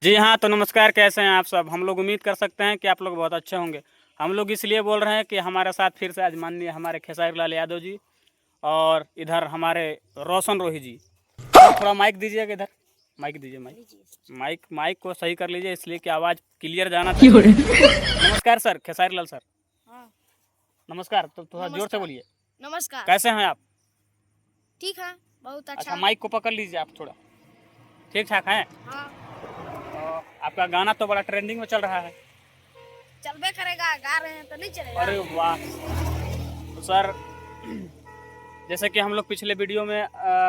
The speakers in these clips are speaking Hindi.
जी हाँ, तो नमस्कार, कैसे हैं आप सब। हम लोग उम्मीद कर सकते हैं कि आप लोग बहुत अच्छे होंगे। हम लोग इसलिए बोल रहे हैं कि हमारे साथ फिर से आज माननीय हमारे खेसारी लाल यादव जी और इधर हमारे रोशन रोही जी। सर थोड़ा माइक दीजिएगा, इधर माइक दीजिए। माइक को सही कर लीजिए, इसलिए कि आवाज़ क्लियर जाना चाहिए। नमस्कार सर, खेसारी लाल सर। हाँ। नमस्कार। तो थोड़ा जोर से बोलिए। नमस्कार। कैसे हैं आप? ठीक है, बहुत अच्छा। अच्छा, माइक को पकड़ लीजिए आप थोड़ा। ठीक ठाक हैं? हाँ, आपका गाना तो बड़ा ट्रेंडिंग में चल रहा है। चलबे करेगा, गा रहे हैं तो नहीं चलेगा। अरे वाह। तो सर जैसे कि हम लोग पिछले वीडियो में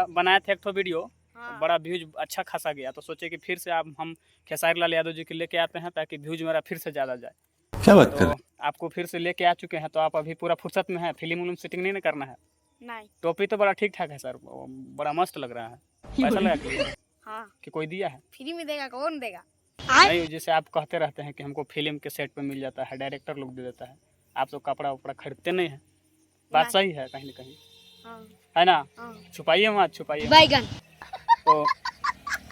बनाए थे एक तो वीडियो, हाँ। बड़ा व्यूज अच्छा खासा गया, तो सोचे कि फिर से आप हम खेसारी लाल यादव जी के लेके आते हैं ताकि व्यूज मेरा फिर से ज़्यादा जाए। क्या बात कर तो आपको फिर से लेके आ चुके हैं, तो आप अभी पूरा फुर्सत में हैं, फिल्म उल्म सेटिंग नहीं ना करना है? नहीं। टोपी तो बड़ा ठीक ठाक है सर, बड़ा मस्त लग रहा है। पैसा लगा के लिए है हाँ, कि कोई दिया है? फ्री में देगा, कौन देगा? नहीं, जैसे आप कहते रहते हैं कि हमको फिल्म के सेट पे मिल जाता है, डायरेक्टर लोग दे देता है, आप तो कपड़ा उपड़ा खरीदते नहीं हैं। बात सही है कहीं ना कहीं, हाँ, है ना? हाँ। छुपाइए मत, छुपाइए। बैगन। तो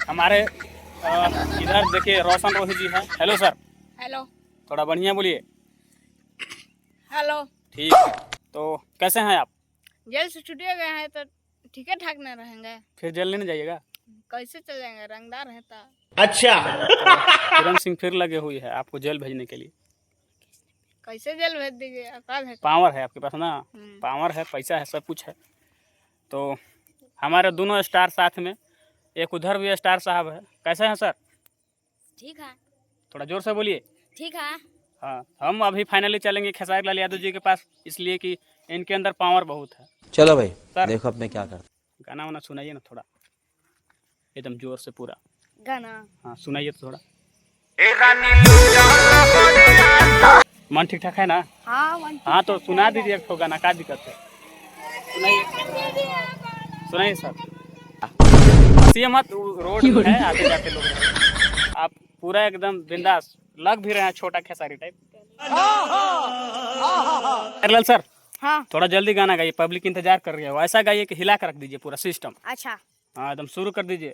हमारे इधर देखिए रोशन रोही जी हैं। Hello sir, hello. थोड़ा बढ़िया बोलिए। हेलो। ठीक है, तो कैसे हैं आप? जेल से छुट्टिया गए हैं तो ठीक है ठाक नहीं रहेंगे। फिर जेल नहीं जाइएगा? कैसे चल जाएंगे, रंगदार है तो। अच्छा। तो किरण सिंह फिर लगे हुई है आपको जेल भेजने के लिए। कैसे जेल भेज दीजिए, अपराध है। पावर है आपके पास ना, पावर है, पैसा है, सब कुछ है। तो हमारे दोनों स्टार साथ में, एक उधर भी स्टार साहब है। कैसे हैं सर? ठीक है। थोड़ा जोर से बोलिए। ठीक है। हाँ, हम अभी फाइनली चलेंगे खेसारी लाल यादव जी के पास, इसलिए कि इनके अंदर पावर बहुत है। चलो भाई सर देखो अब मैं क्या करता। गाना वाना सुनाइए ना थोड़ा, एकदम जोर से पूरा। गाना। हाँ सुनाइए तो थोड़ा। मन ठीक ठाक है ना? हाँ तो सुना दीजिए एक ठो गाना, क्या दिक्कत है? सुनाइए, सुनाइए सर। हंसिए मत, रोड है, आते जाते लोग हैं। आप पूरा एकदम बिंदास लग भी रहे हैं, छोटा खेसारी टाइप। लाल सर हाँ। थोड़ा जल्दी गाना गाइए, पब्लिक इंतजार कर रही है। वैसा गाइए कि हिला कर रख दीजिए पूरा सिस्टम। अच्छा। हाँ एकदम शुरू कर दीजिए।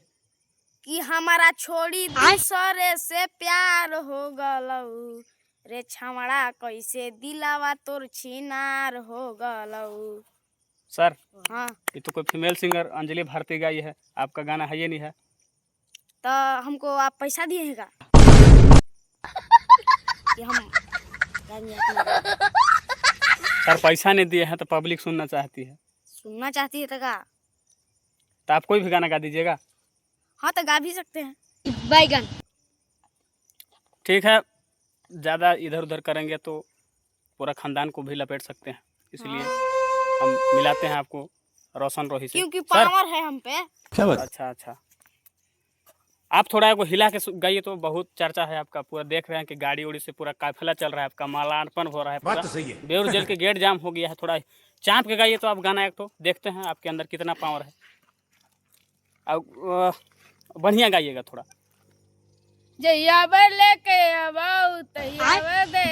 कि हमारा छोड़ी दूसरे से प्यार हो गलऊ रे छमड़ा, कैसे दिलावा तोर छिनार हो गलऊ। सर हाँ, ये तो कोई फीमेल सिंगर अंजलि भारती गाई है, आपका गाना है ये नहीं है? तो हमको आप पैसा दिएगा कि हम गाएंगे अपना गाना? सर पैसा नहीं दिए हैं तो पब्लिक सुनना चाहती है, सुनना चाहती है तो गा। तो आप कोई भी गाना गा दीजिएगा। हाँ तो गा भी सकते हैं। बैगन। ठीक है, ज़्यादा इधर उधर करेंगे तो पूरा खानदान को भी लपेट सकते हैं, इसलिए हम मिलाते हैं आपको रोशन रोही से। क्योंकि सर पावर है हम पे। क्या बात। अच्छा अच्छा, आप थोड़ा को हिला के गाइए, तो बहुत चर्चा है आपका, पूरा देख रहे हैं कि गाड़ी उड़ी से पूरा काफिला चल रहा है, आपका मालार्पण हो रहा है पूरा। बात तो सही है। बेउर जेल के गेट जाम हो गया है, थोड़ा चाँप के गाइए तो आप गाना एक तो, देखते हैं आपके अंदर कितना पावर है। अब बढ़िया गाइएगा थोड़ा। जैया लेके अब तैया दे।